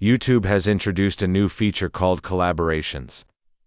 YouTube has introduced a new feature called collaborations.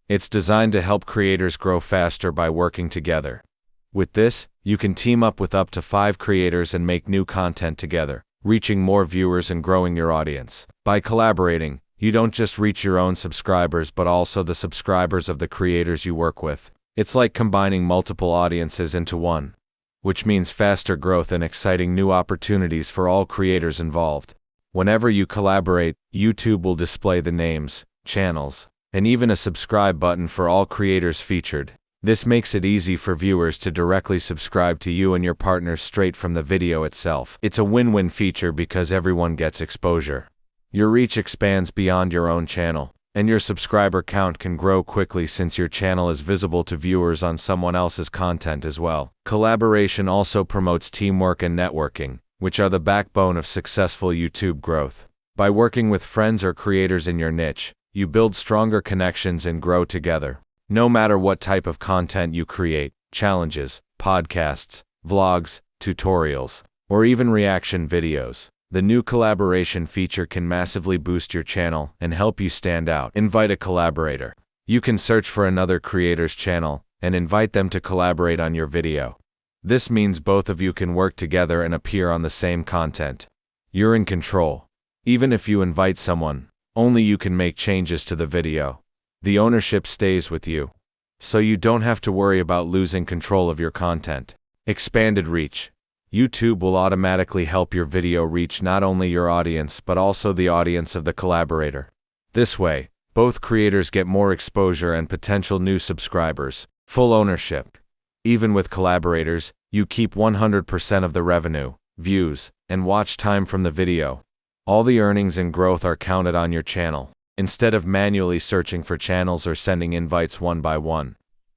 It's designed to help creators grow faster by working together. With this, you can team up with up to 5 creators and make new content together, reaching more viewers and growing your audience. By collaborating, you don't just reach your own subscribers but also the subscribers of the creators you work with. It's like combining multiple audiences into one, which means faster growth and exciting new opportunities for all creators involved. Whenever you collaborate, YouTube will display the names, channels, and even a subscribe button for all creators featured. This makes it easy for viewers to directly subscribe to you and your partners straight from the video itself. It's a win-win feature because everyone gets exposure. Your reach expands beyond your own channel, and your subscriber count can grow quickly since your channel is visible to viewers on someone else's content as well. Collaboration also promotes teamwork and networking, which are the backbone of successful YouTube growth. By working with friends or creators in your niche, you build stronger connections and grow together. No matter what type of content you create, challenges, podcasts, vlogs, tutorials, or even reaction videos, the new collaboration feature can massively boost your channel and help you stand out. Invite a collaborator. You can search for another creator's channel and invite them to collaborate on your video. This means both of you can work together and appear on the same content. You're in control. Even if you invite someone, only you can make changes to the video. The ownership stays with you, so you don't have to worry about losing control of your content. Expanded reach. YouTube will automatically help your video reach not only your audience but also the audience of the collaborator. This way, both creators get more exposure and potential new subscribers. Full ownership. Even with collaborators, you keep 100% of the revenue, views, and watch time from the video. All the earnings and growth are counted on your channel. Instead of manually searching for channels or sending invites one by one,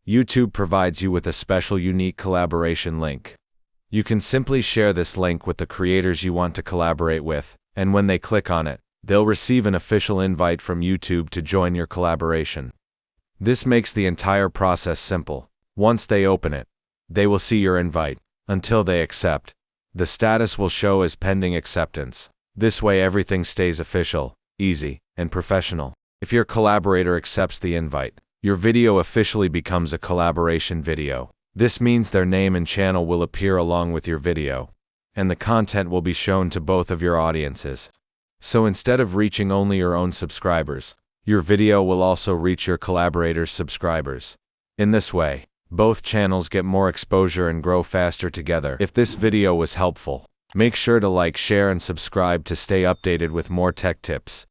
YouTube provides you with a special unique collaboration link. You can simply share this link with the creators you want to collaborate with, and when they click on it, they'll receive an official invite from YouTube to join your collaboration. This makes the entire process simple. Once they open it, they will see your invite. Until they accept, the status will show as pending acceptance. This way everything stays official, easy, and professional. If your collaborator accepts the invite, your video officially becomes a collaboration video. This means their name and channel will appear along with your video, and the content will be shown to both of your audiences. So instead of reaching only your own subscribers, your video will also reach your collaborator's subscribers. In this way, both channels get more exposure and grow faster together. If this video was helpful, make sure to like, share, and subscribe to stay updated with more tech tips.